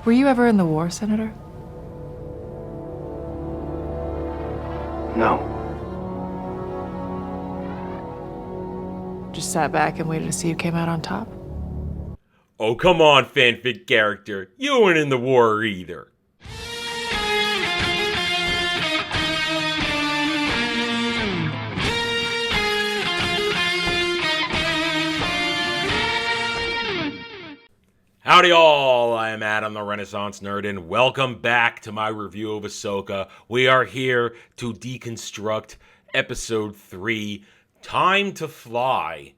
Were you ever in the war, Senator? No. Just sat back and waited to see who came out on top? Oh, come on, fanfic character. You weren't in the war either. Howdy all, I am Adam the Renaissance Nerd, and welcome back to my review of Ahsoka. We are here to deconstruct Episode 3, Time to Fly.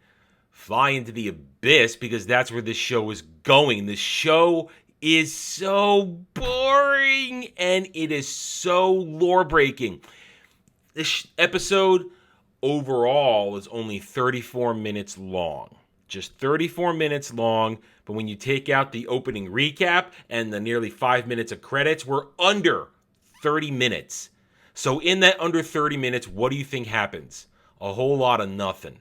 Fly into the abyss, because that's where this show is going. The show is so boring, and it is so lore-breaking. This episode overall is only 34 minutes long. Just 34 minutes long, but when you take out the opening recap and the nearly 5 minutes of credits, we're under 30 minutes. So in that under 30 minutes, what do you think happens? A whole lot of nothing.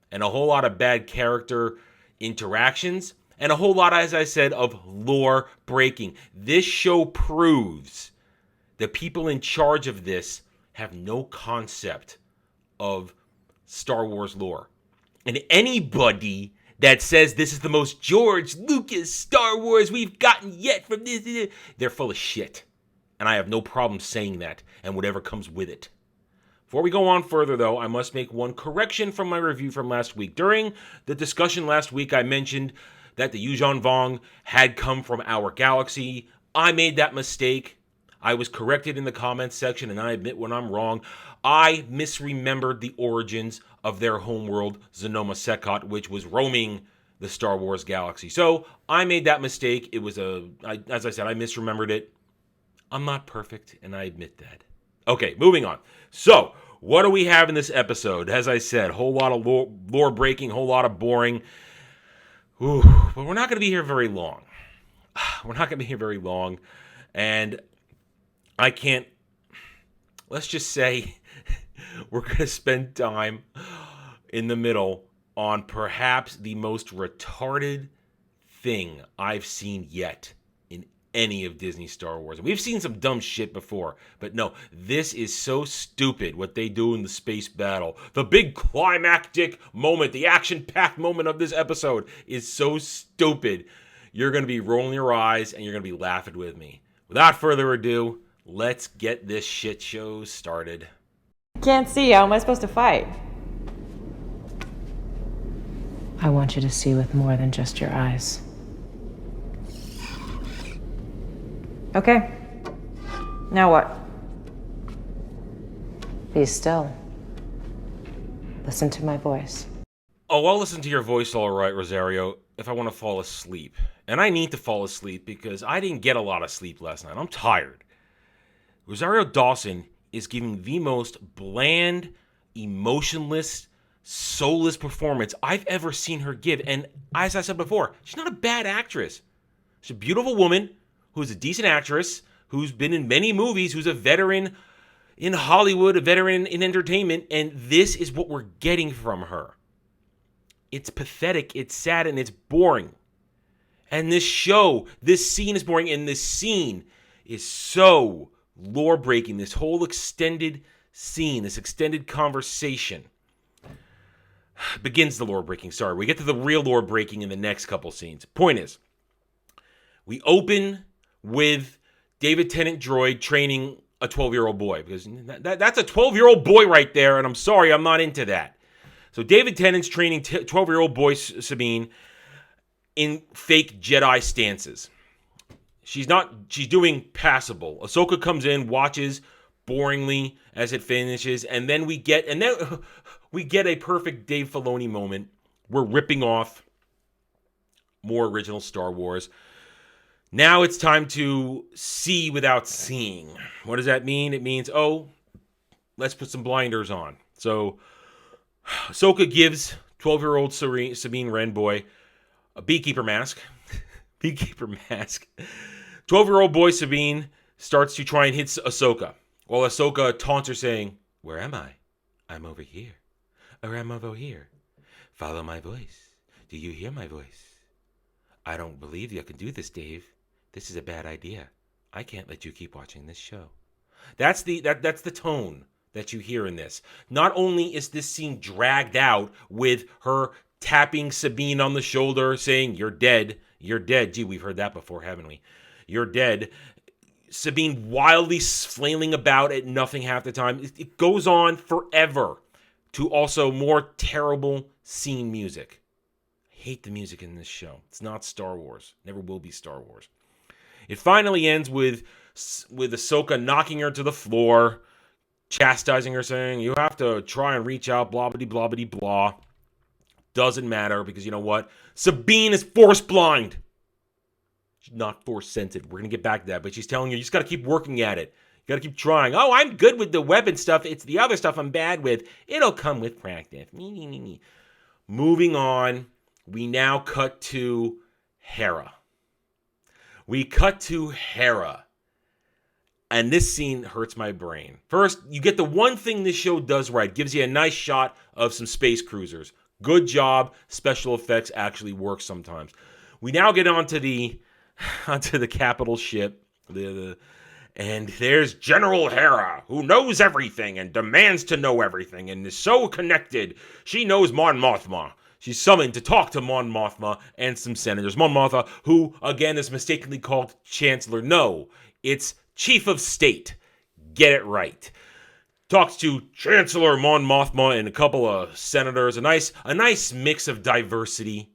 And a whole lot of bad character interactions. And a whole lot, as I said, of lore breaking. This show proves the people in charge of this have no concept of Star Wars lore. And anybody that says this is the most George Lucas Star Wars we've gotten yet from this, they're full of shit. And I have no problem saying that and whatever comes with it. Before we go on further, though, I must make one correction from my review from last week. During the discussion last week, I mentioned that the Yuuzhan Vong had come from our galaxy. I made that mistake. I was corrected in the comments section, and I admit when I'm wrong. I misremembered the origins of their homeworld, Zonoma Sekot, which was roaming the Star Wars galaxy. So I made that mistake. It was as I said, I misremembered it. I'm not perfect, and I admit that. Okay, moving on. So, what do we have in this episode? As I said, whole lot of lore breaking, whole lot of boring. Ooh, but we're not going to be here very long. We're not going to be here very long, and I can't. Let's just say we're going to spend time in the middle on perhaps the most retarded thing I've seen yet in any of Disney Star Wars. We've seen some dumb shit before, but no, this is so stupid what they do in the space battle. The big climactic moment, the action-packed moment of this episode is so stupid. You're going to be rolling your eyes and you're going to be laughing with me. Without further ado, let's get this shit show started. Can't see. How am I supposed to fight? I want you to see with more than just your eyes. Okay. Now what? Be still. Listen to my voice. Oh, I'll listen to your voice all right, Rosario, if I want to fall asleep. And I need to fall asleep because I didn't get a lot of sleep last night. I'm tired. Rosario Dawson is giving the most bland, emotionless, soulless performance I've ever seen her give. And as I said before, she's not a bad actress. She's a beautiful woman who's a decent actress, who's been in many movies, who's a veteran in Hollywood, a veteran in entertainment, and this is what we're getting from her. It's pathetic, it's sad, and it's boring. And this show, this scene is boring, and this scene is so lore-breaking. This whole extended scene, this extended conversation begins the lore-breaking. Sorry, we get to the real lore-breaking in the next couple scenes. Point is, we open with David Tennant droid training a 12-year-old boy, because that's a 12-year-old boy right there, and I'm sorry, I'm not into that. So David Tennant's training 12-year-old boy Sabine in fake Jedi stances. She's doing passable. Ahsoka comes in, watches boringly as it finishes, and then we get a perfect Dave Filoni moment. We're ripping off more original Star Wars. Now it's time to see without seeing. What does that mean? It means, let's put some blinders on. So Ahsoka gives 12-year-old Sabine Wren boy a beekeeper mask. 12-year-old boy Sabine starts to try and hit Ahsoka, while Ahsoka taunts her saying, "Where am I? I'm over here. Or I'm over here. Follow my voice. Do you hear my voice? I don't believe you can do this, Dave. this is a bad idea. I can't let you keep watching this show. That's the tone that you hear in this. Not only is this scene dragged out with her tapping Sabine on the shoulder, saying, "You're dead, you're dead." Gee, we've heard that before, haven't we? You're dead. Sabine wildly flailing about at nothing half the time. It goes on forever to also more terrible scene music. I hate the music in this show. It's not Star Wars. Never will be Star Wars. It finally ends with Ahsoka knocking her to the floor, chastising her, saying, "You have to try and reach out, blah, blah, blah, blah, blah." Doesn't matter, because you know what? Sabine is force blind. She's not force sensitive. We're going to get back to that. But she's telling you just got to keep working at it. You got to keep trying. "Oh, I'm good with the weapon stuff. It's the other stuff I'm bad with. It'll come with practice." Moving on, we now cut to Hera. And this scene hurts my brain. First, you get the one thing this show does right. Gives you a nice shot of some space cruisers. Good job. Special effects actually work sometimes. We now get onto the capital ship. And there's General Hera, who knows everything and demands to know everything and is so connected. She knows Mon Mothma. She's summoned to talk to Mon Mothma and some senators. Mon Mothma, who, again, is mistakenly called Chancellor. No, it's Chief of State. Get it right. Talks to Chancellor Mon Mothma and a couple of senators. A nice mix of diversity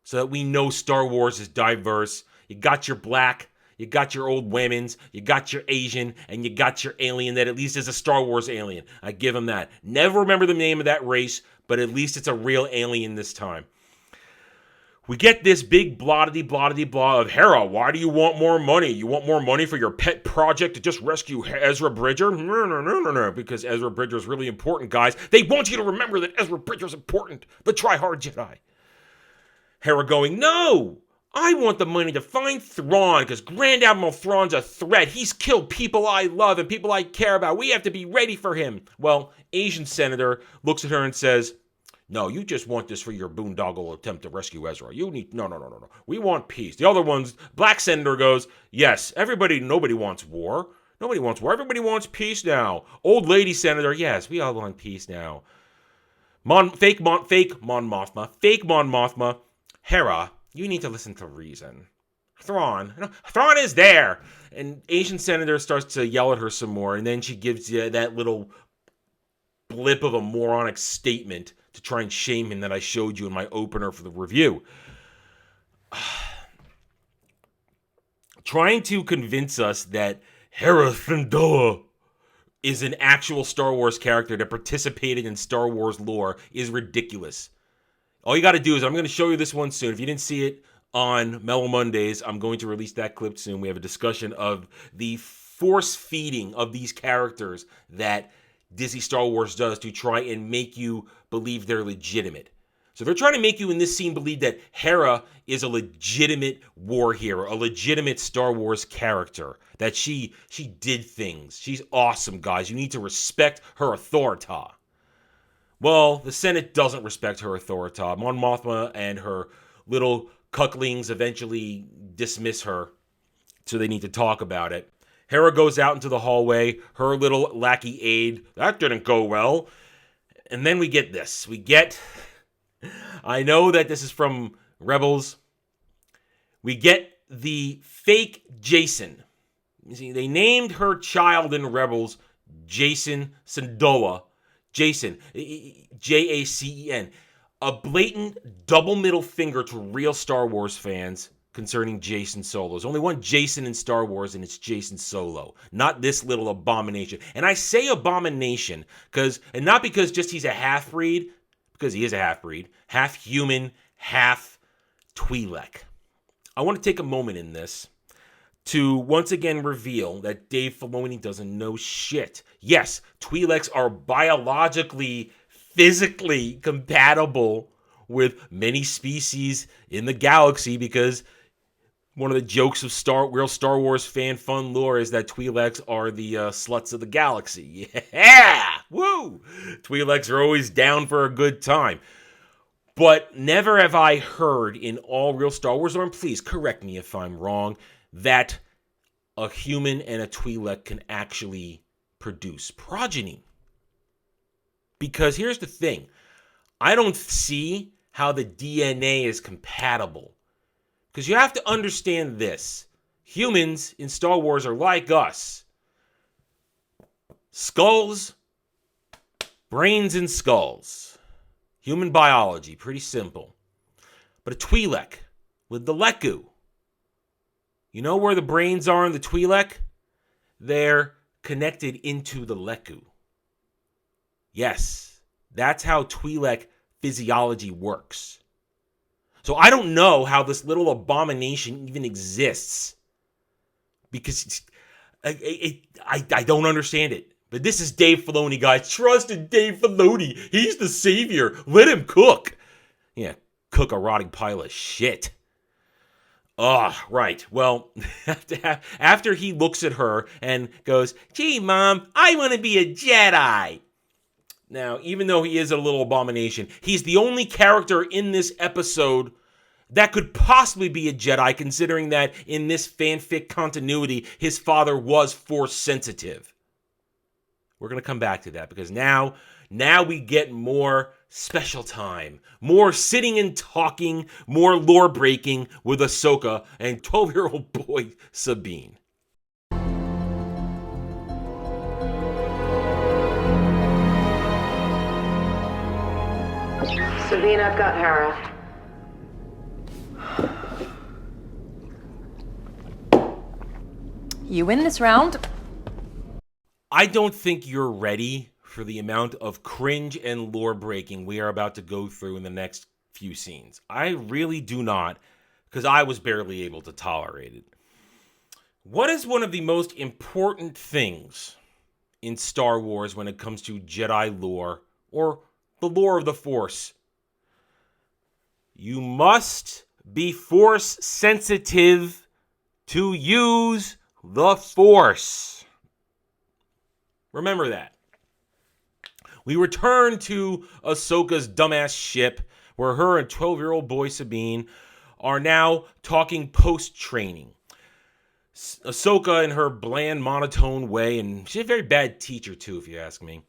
so that we know Star Wars is diverse. You got your black, you got your old women's, you got your Asian, and you got your alien that at least is a Star Wars alien. I give him that. Never remember the name of that race, but at least it's a real alien this time. We get this big blah of Hera. Why do you want more money? You want more money for your pet project to just rescue Ezra Bridger? No. Because Ezra Bridger is really important, guys. They want you to remember that Ezra Bridger is important. The try-hard Jedi. Hera going, "No! I want the money to find Thrawn, because Grand Admiral Thrawn's a threat. He's killed people I love and people I care about. We have to be ready for him." Well, Asian senator looks at her and says, "No, you just want this for your boondoggle attempt to rescue Ezra. You need, no. We want peace." The other one's, black senator goes, "Yes, nobody wants war. Nobody wants war. Everybody wants peace now." Old lady senator, "Yes, we all want peace now." Fake Mon Mothma. "Hera, you need to listen to reason. Thrawn is there." And Asian senator starts to yell at her some more, and then she gives you that little blip of a moronic statement to try and shame him that I showed you in my opener for the review. Trying to convince us that Hera Syndulla is an actual Star Wars character that participated in Star Wars lore is ridiculous. All you got to do is, I'm going to show you this one soon. If you didn't see it on Mellow Mondays, I'm going to release that clip soon. We have a discussion of the force feeding of these characters that Disney Star Wars does to try and make you believe they're legitimate. So they're trying to make you in this scene believe that Hera is a legitimate war hero, a legitimate Star Wars character, that she did things. She's awesome, guys. You need to respect her authority. Well, the Senate doesn't respect her authority. Mon Mothma and her little cucklings eventually dismiss her, so they need to talk about it. Hera goes out into the hallway, her little lackey aide. That didn't go well. And then we get this. I know that this is from Rebels. We get the fake Jason. You see, they named her child in Rebels Jacen Syndulla. Jacen, Jacen. A blatant double middle finger to real Star Wars fans concerning Jacen Solo. There's only one Jacen in Star Wars, and it's Jacen Solo, not this little abomination. And I say abomination and not because just he's a half-breed, because he is a half-breed, half human, half Twi'lek. I want to take a moment in this to once again reveal that Dave Filoni doesn't know shit. Yes, Twi'leks are biologically, physically compatible with many species in the galaxy, because one of the jokes of real Star Wars fan fun lore is that Twi'leks are the sluts of the galaxy. Yeah! Woo! Twi'leks are always down for a good time. But never have I heard in all real Star Wars, or please correct me if I'm wrong, that a human and a Twi'lek can actually produce progeny. Because here's the thing. I don't see how the DNA is compatible. Because you have to understand this. Humans in Star Wars are like us. Skulls, brains and skulls. Human biology, pretty simple. But a Twi'lek with the Leku. You know where the brains are in the Twi'lek? They're connected into the Leku. Yes, that's how Twi'lek physiology works. So I don't know how this little abomination even exists. Because I don't understand it. But this is Dave Filoni, guys. Trust in Dave Filoni. He's the savior. Let him cook. Yeah, cook a rotting pile of shit. Right. Well, after he looks at her and goes, "Gee, Mom, I want to be a Jedi." Now, even though he is a little abomination, he's the only character in this episode that could possibly be a Jedi, considering that in this fanfic continuity, his father was Force sensitive. We're going to come back to that because now we get more special time, more sitting and talking, more lore breaking with Ahsoka and 12-year-old boy Sabine. Sabine, I've got Hera. You win this round. I don't think you're ready for the amount of cringe and lore breaking we are about to go through in the next few scenes. I really do not, because I was barely able to tolerate it. What is one of the most important things in Star Wars when it comes to Jedi lore or the lore of the Force? You must be Force sensitive to use the Force. Remember that. We return to Ahsoka's dumbass ship, where her and 12-year-old boy Sabine are now talking post-training. Ahsoka, in her bland, monotone way, and she's a very bad teacher too, if you ask me,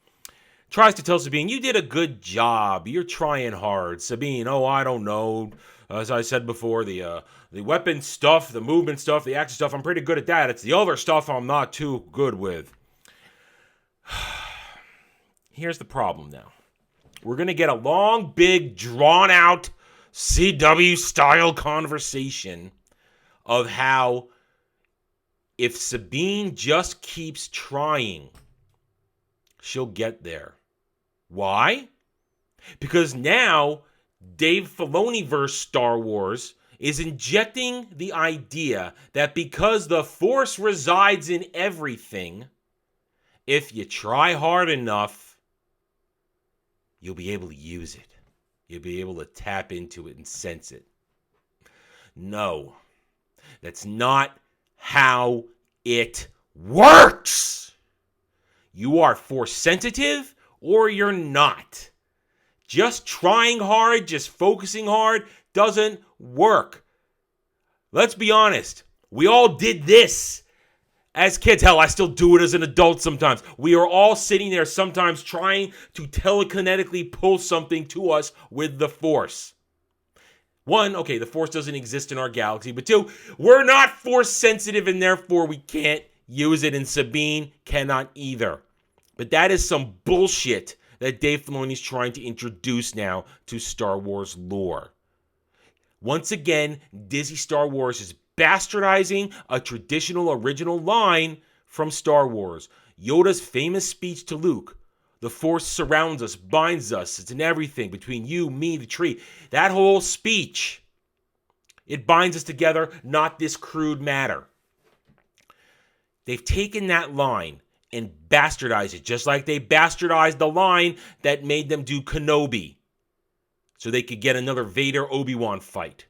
tries to tell Sabine, "You did a good job. You're trying hard." Sabine, "Oh, I don't know. As I said before, the weapon stuff, the movement stuff, the action stuff, I'm pretty good at that. It's the other stuff I'm not too good with." Here's the problem now. We're going to get a long, big, drawn-out CW-style conversation of how if Sabine just keeps trying, she'll get there. Why? Because now Dave Filoni versus Star Wars is injecting the idea that because the Force resides in everything, if you try hard enough, you'll be able to use it. You'll be able to tap into it and sense it. No, that's not how it works. You are Force sensitive or you're not. Just trying hard, just focusing hard doesn't work. Let's be honest. We all did this as kids. Hell, I still do it as an adult sometimes. We are all sitting there sometimes trying to telekinetically pull something to us with the Force. One, okay, the Force doesn't exist in our galaxy. But two, we're not Force sensitive and therefore we can't use it. And Sabine cannot either. But that is some bullshit that Dave Filoni's trying to introduce now to Star Wars lore. Once again, Disney Star Wars is bastardizing a traditional original line from Star Wars. Yoda's famous speech to Luke, "The Force surrounds us, binds us, it's in everything, between you, me, the tree." That whole speech, it binds us together, not this crude matter. They've taken that line and bastardized it, just like they bastardized the line that made them do Kenobi, so they could get another Vader-Obi-Wan fight.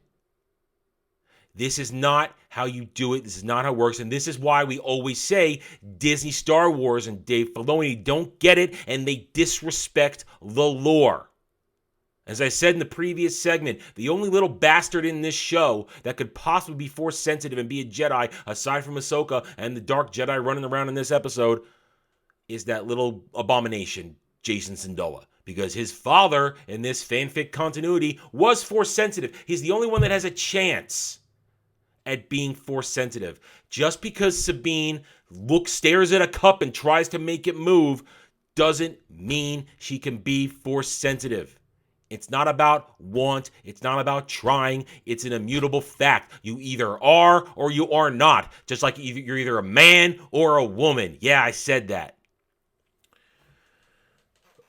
This is not how you do it. This is not how it works. And this is why we always say Disney Star Wars and Dave Filoni don't get it and they disrespect the lore. As I said in the previous segment, the only little bastard in this show that could possibly be Force sensitive and be a Jedi, aside from Ahsoka and the Dark Jedi running around in this episode, is that little abomination, Jason Sindola. Because his father, in this fanfic continuity, was Force sensitive. He's the only one that has a chance at being Force sensitive. Just because Sabine stares at a cup and tries to make it move doesn't mean she can be Force sensitive. It's not about want. It's not about trying. It's an immutable fact. You either are or you are not. Just like you're either a man or a woman. Yeah, I said that.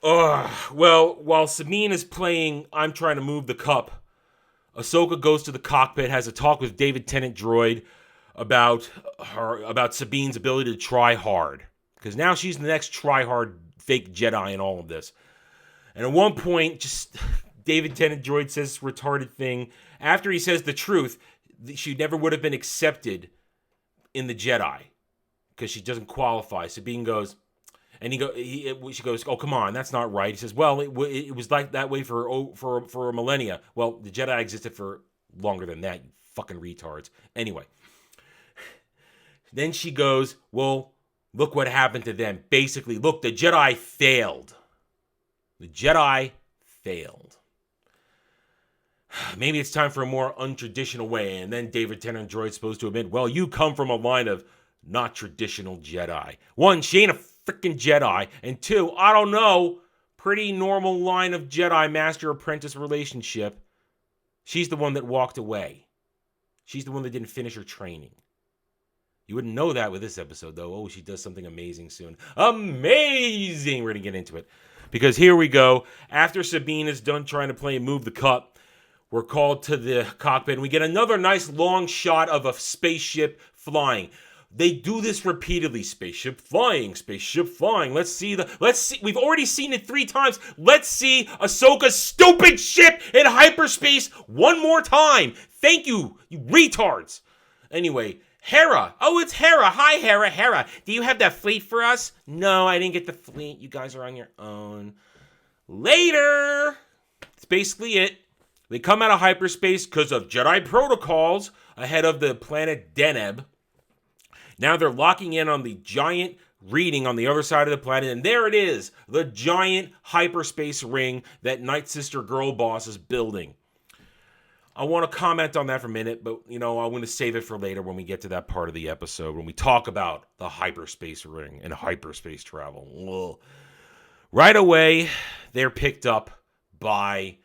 Well, while Sabine is playing I'm Trying to Move the Cup, Ahsoka goes to the cockpit, has a talk with David Tennant Droid about Sabine's ability to try hard. Because now she's the next try-hard fake Jedi in all of this. And at one point, just David Tennant Droid says this retarded thing. After he says the truth, she never would have been accepted in the Jedi because she doesn't qualify. Sabine goes, and she goes, "Oh, come on, that's not right." He says, "Well, it was like that way for a millennia." Well, the Jedi existed for longer than that, you fucking retards. Anyway, then she goes, "Well, look what happened to them. Basically, look, the Jedi failed. The Jedi failed. Maybe it's time for a more untraditional way." And then David Tennant Droid's supposed to admit, "Well, you come from a line of not traditional Jedi. One, she ain't a freaking Jedi. And two, I don't know, pretty normal line of Jedi master-apprentice relationship. She's the one that walked away. She's the one that didn't finish her training." You wouldn't know that with this episode, though. Oh, she does something amazing soon. Amazing! We're going to get into it. Because here we go. After Sabine is done trying to play Move the Cup, we're called to the cockpit, and we get another nice long shot of a spaceship flying. They do this repeatedly. Spaceship flying, spaceship flying. Let's see. We've already seen it 3 times. Let's see Ahsoka's stupid ship in hyperspace one more time. Thank you, you retards. Anyway, Hera. Oh, it's Hera. Hi, Hera. Hera, do you have that fleet for us? No, I didn't get the fleet. You guys are on your own. Later. That's basically it. They come out of hyperspace because of Jedi protocols ahead of the planet Deneb. Now they're locking in on the giant reading on the other side of the planet, and there it is, the giant hyperspace ring that Night Sister Girl Boss is building. I want to comment on that for a minute, but, I want to save it for later when we get to that part of the episode, when we talk about the hyperspace ring and hyperspace travel. Ugh. Right away, they're picked up by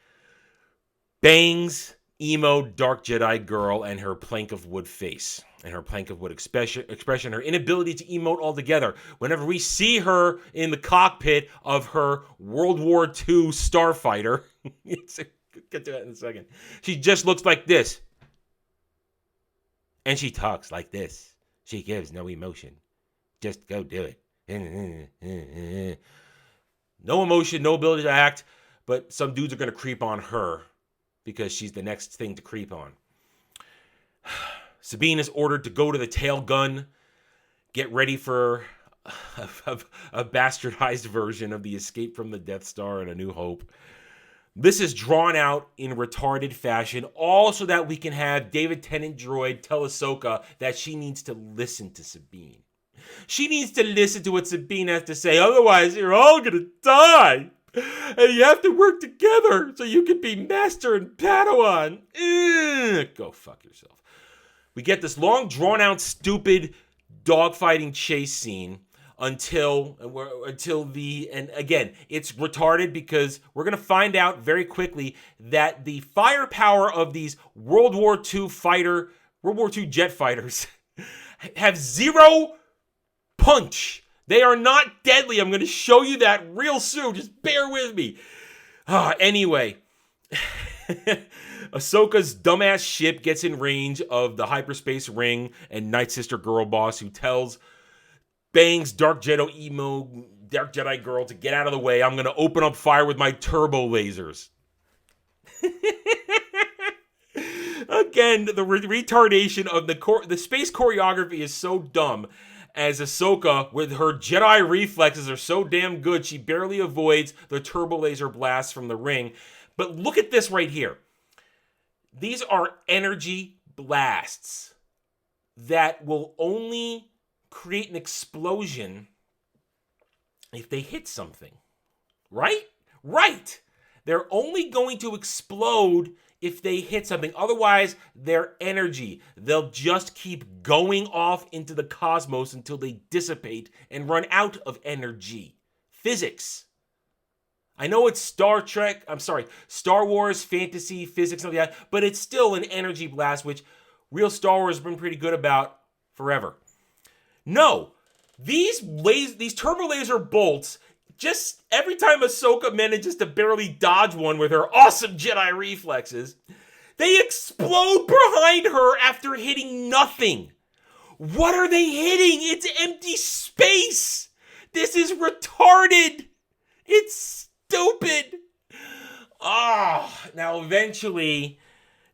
Bang's emo Dark Jedi girl and her plank of wood face. And her plank of wood expression, her inability to emote altogether. Whenever we see her in the cockpit of her World War II starfighter, get to that in a second, she just looks like this. And she talks like this. She gives no emotion. Just go do it. No emotion, no ability to act, but some dudes are going to creep on her because she's the next thing to creep on. Sabine is ordered to go to the tail gun, get ready for a bastardized version of the escape from the Death Star and A New Hope. This is drawn out in retarded fashion, all so that we can have David Tennant Droid tell Ahsoka that she needs to listen to Sabine. She needs to listen to what Sabine has to say, otherwise you're all gonna die. And you have to work together so you can be Master and Padawan. Go fuck yourself. We get this long, drawn-out, stupid dogfighting chase scene until and again, it's retarded because we're going to find out very quickly that the firepower of these World War II jet fighters have zero punch. They are not deadly. I'm going to show you that real soon. Just bear with me. Anyway. Ahsoka's dumbass ship gets in range of the hyperspace ring and Night Sister Girl Boss, who tells Bang's Dark Jedi girl to get out of the way. I'm going to open up fire with my turbo lasers. Again, the retardation of the space choreography is so dumb, as Ahsoka, with her Jedi reflexes, are so damn good, she barely avoids the turbo laser blasts from the ring. But look at this right here. These are energy blasts that will only create an explosion if they hit something. Right? Right. They're only going to explode if they hit something. Otherwise, their energy, they'll just keep going off into the cosmos until they dissipate and run out of energy. Physics. I know it's Star Wars, fantasy, physics, and all that, but it's still an energy blast, which real Star Wars has been pretty good about forever. No, these turbo laser bolts, just every time Ahsoka manages to barely dodge one with her awesome Jedi reflexes, they explode behind her after hitting nothing. What are they hitting? It's empty space. This is retarded. It's stupid. Now eventually,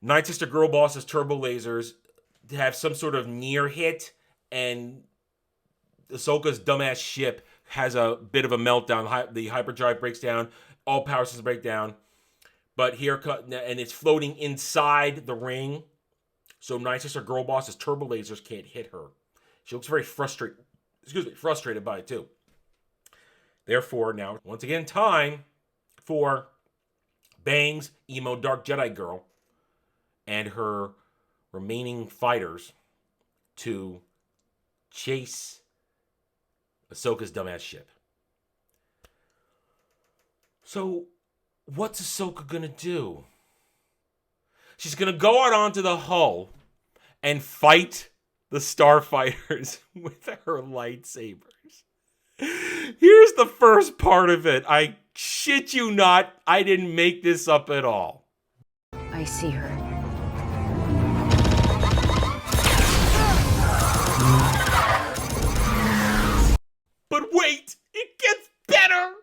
Night Sister Girl Boss's turbo lasers have some sort of near hit, and Ahsoka's dumbass ship has a bit of a meltdown. The hyperdrive breaks down, all power systems break down. But and it's floating inside the ring, so Night Sister Girl Boss's turbo lasers can't hit her. She looks very frustrated by it too. Therefore, now once again, time for Bangs, emo dark Jedi girl, and her remaining fighters to chase Ahsoka's dumbass ship. So, what's Ahsoka gonna do? She's gonna go out onto the hull and fight the starfighters with her lightsabers. Here's the first part of it. I shit you not, I didn't make this up at all. I see her. But wait, it gets better!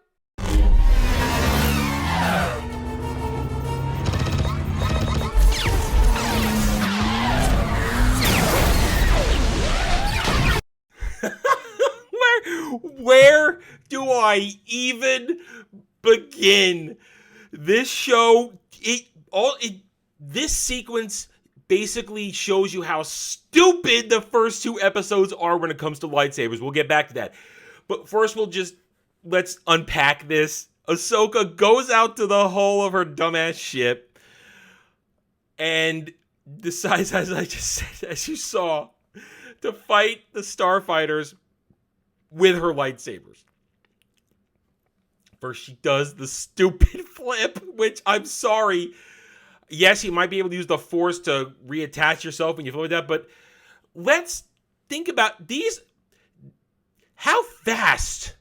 Where do I even begin? This show, this sequence basically shows you how stupid the first two episodes are when it comes to lightsabers. We'll get back to that. But first, let's unpack this. Ahsoka goes out to the hull of her dumbass ship and decides, as I just said, as you saw, to fight the starfighters with her lightsabers. First, she does the stupid flip, which I'm sorry. Yes, you might be able to use the Force to reattach yourself when you flip with that, but let's think about these. How fast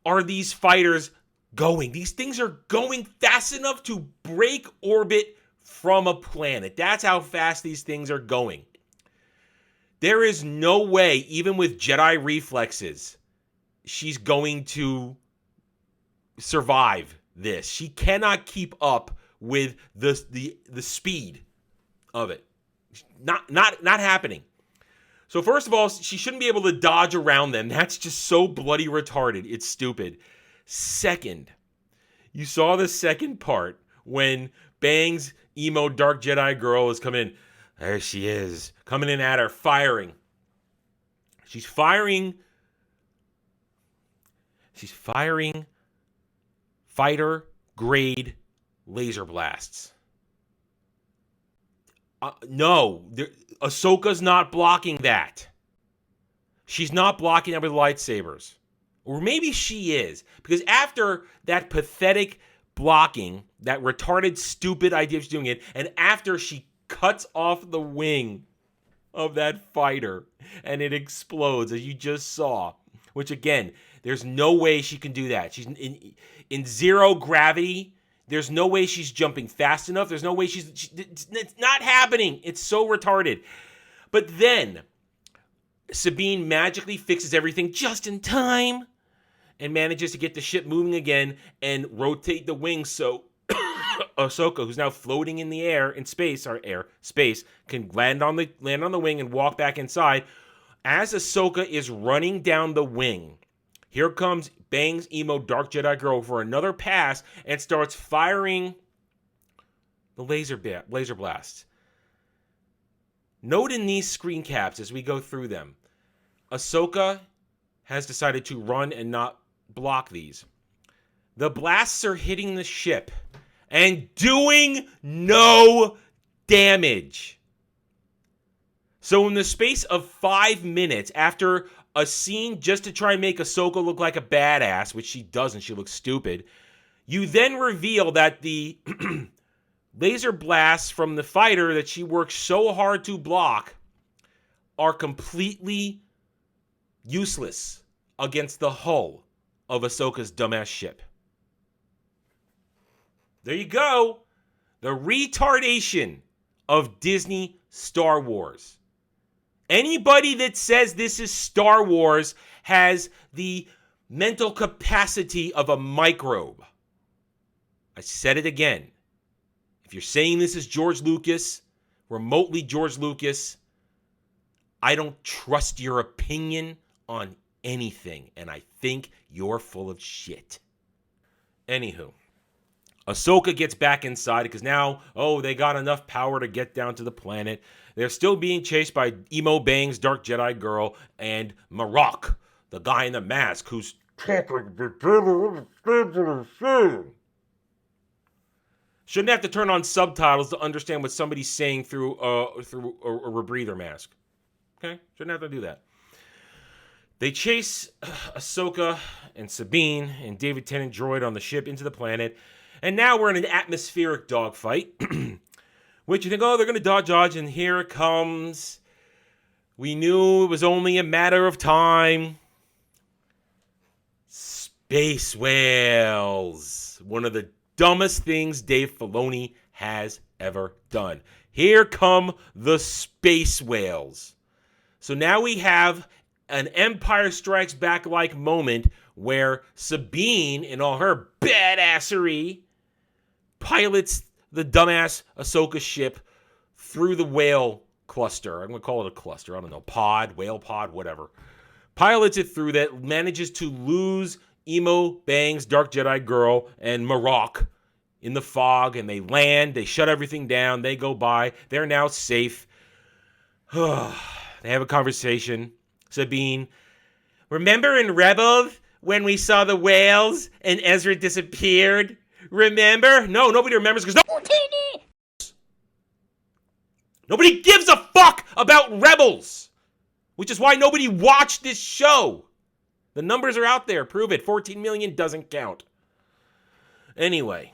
are these fighters going? These things are going fast enough to break orbit from a planet. That's how fast these things are going. There is no way, even with Jedi reflexes, she's going to survive this. She cannot keep up with the speed of it. Not happening. So first of all, she shouldn't be able to dodge around them. That's just so bloody retarded. It's stupid. Second, you saw the second part when Bang's emo dark Jedi girl is coming in. There she is, coming in at her, firing. She's firing fighter grade laser blasts. No, Ahsoka's not blocking that. She's not blocking that with lightsabers. Or maybe she is. Because after that pathetic blocking, that retarded, stupid idea of doing it, and after she cuts off the wing of that fighter and it explodes, as you just saw, which again, there's no way she can do that. She's in zero gravity. There's no way she's jumping fast enough. There's no way it's not happening. It's so retarded. But then Sabine magically fixes everything just in time and manages to get the ship moving again and rotate the wings so Ahsoka, who's now floating in the air in space, can land on the wing and walk back inside. As Ahsoka is running down the wing, here comes Bang's emo dark Jedi girl for another pass and starts firing The laser blasts. Note in these screen caps as we go through them, Ahsoka has decided to run and not block these. The blasts are hitting the ship and doing no damage. So in the space of 5 minutes, after a scene just to try and make Ahsoka look like a badass, which she doesn't, she looks stupid, you then reveal that the laser blasts from the fighter that she worked so hard to block are completely useless against the hull of Ahsoka's dumbass ship. There you go. The retardation of Disney Star Wars. Anybody that says this is Star Wars has the mental capacity of a microbe. I said it again. If you're saying this is George Lucas, remotely George Lucas, I don't trust your opinion on anything, and I think you're full of shit. Anywho, Ahsoka gets back inside because now, they got enough power to get down to the planet. They're still being chased by Emo Bang's Dark Jedi Girl and Marok, the guy in the mask who's shouldn't have to turn on subtitles to understand what somebody's saying through a rebreather mask. Okay? Shouldn't have to do that. They chase Ahsoka and Sabine and David Tennant droid on the ship into the planet. And now we're in an atmospheric dogfight. Which you think, they're going to dodge, and here it comes. We knew it was only a matter of time. Space whales. One of the dumbest things Dave Filoni has ever done. Here come the space whales. So now we have an Empire Strikes Back-like moment where Sabine, in all her badassery, pilots the dumbass Ahsoka ship through the whale cluster. I'm going to call it a cluster. I don't know. Pod, whale pod, whatever. Pilots it through that, manages to lose Emo Bang's Dark Jedi Girl and Marok in the fog, and they land. They shut everything down. They go by. They're now safe. They have a conversation. Sabine, remember in Rebels when we saw the whales and Ezra disappeared? Remember? No, nobody remembers because nobody gives a fuck about Rebels, which is why nobody watched this show. The numbers are out there. Prove it. 14 million doesn't count. Anyway,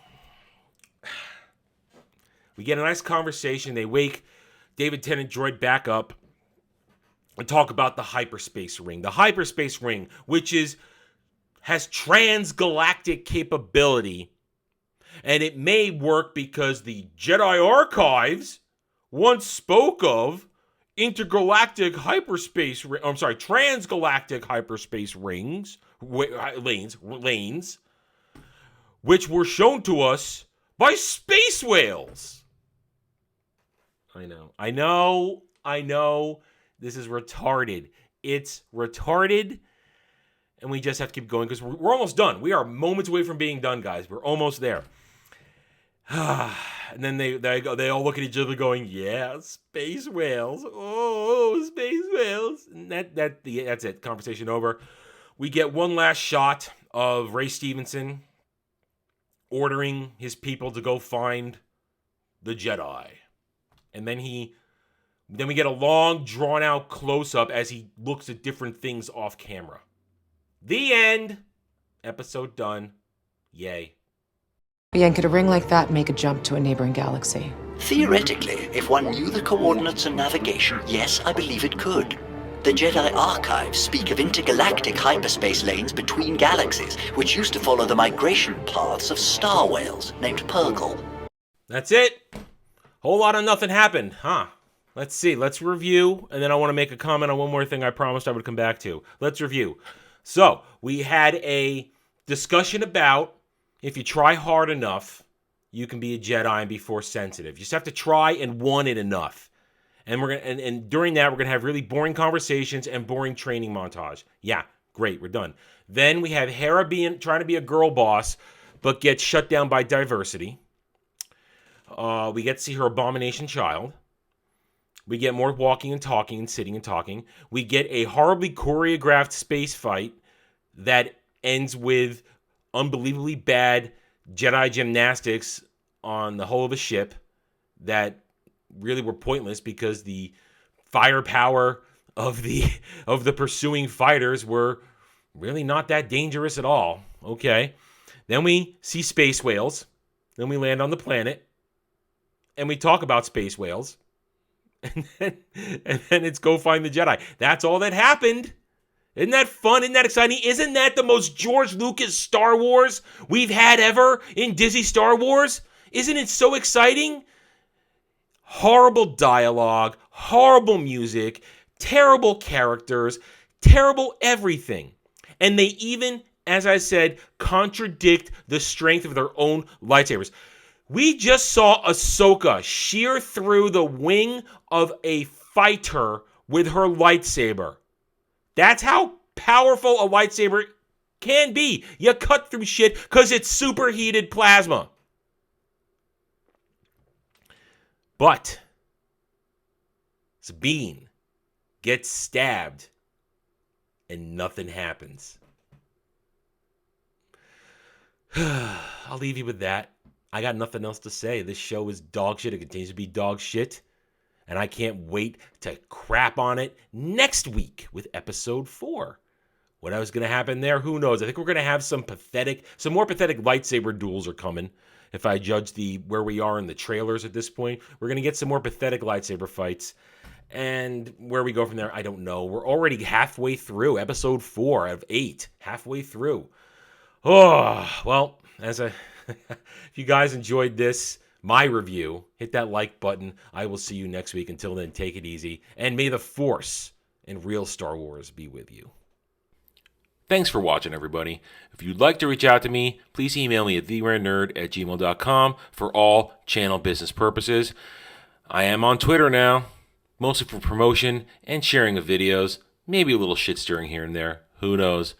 we get a nice conversation. They wake David Tennant droid back up and talk about the hyperspace ring. The hyperspace ring, which has transgalactic capability. And it may work because the Jedi Archives once spoke of transgalactic hyperspace lanes, which were shown to us by space whales. I know. This is retarded. It's retarded. And we just have to keep going because we're almost done. We are moments away from being done, guys. We're almost there. And then they all look at each other going, yeah, space whales. Oh, space whales. And that's it. Conversation over. We get one last shot of Ray Stevenson ordering his people to go find the Jedi. And then we get a long, drawn-out close-up as he looks at different things off camera. The end. Episode done. Yay. Ian, could a ring like that make a jump to a neighboring galaxy? Theoretically, if one knew the coordinates and navigation, yes, I believe it could. The Jedi Archives speak of intergalactic hyperspace lanes between galaxies, which used to follow the migration paths of star whales named Purgle. That's it. Whole lot of nothing happened, huh? Let's see. Let's review, and then I want to make a comment on one more thing I promised I would come back to. Let's review. So, we had a discussion about if you try hard enough, you can be a Jedi and be Force sensitive. You just have to try and want it enough. And and during that, we're gonna have really boring conversations and boring training montage. Yeah, great, we're done. Then we have Hera trying to be a girl boss, but gets shut down by diversity. We get to see her abomination child. We get more walking and talking and sitting and talking. We get a horribly choreographed space fight that ends with unbelievably bad Jedi gymnastics on the hull of a ship that really were pointless because the firepower of the pursuing fighters were really not that dangerous at all. Okay. Then we see space whales. Then we land on the planet. And we talk about space whales. And then it's go find the Jedi. That's all that happened. Isn't that fun? Isn't that exciting? Isn't that the most George Lucas Star Wars we've had ever in Disney Star Wars? Isn't it so exciting? Horrible dialogue, horrible music, terrible characters, terrible everything. And they even, as I said, contradict the strength of their own lightsabers. We just saw Ahsoka shear through the wing of a fighter with her lightsaber. That's how powerful a lightsaber can be. You cut through shit because it's superheated plasma. But Sabine gets stabbed and nothing happens. I'll leave you with that. I got nothing else to say. This show is dog shit. It continues to be dog shit. And I can't wait to crap on it next week with episode 4. What else is going to happen there? Who knows? I think we're going to have some more pathetic lightsaber duels are coming. If I judge where we are in the trailers at this point, we're going to get some more pathetic lightsaber fights. And where we go from there, I don't know. We're already halfway through episode 4 of 8. Halfway through. Oh, well, if you guys enjoyed my review, hit that like button. I will see you next week. Until then, take it easy. And may the Force and real Star Wars be with you. Thanks for watching, everybody. If you'd like to reach out to me, please email me at theranernerd@gmail.com for all channel business purposes. I am on Twitter now, mostly for promotion and sharing of videos, maybe a little shit stirring here and there. Who knows?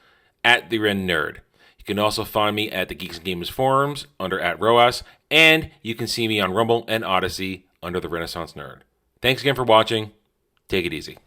@theranernerd. You can also find me at the Geeks and Gamers forums under @ROAS, and you can see me on Rumble and Odyssey under the Renaissance Nerd. Thanks again for watching. Take it easy.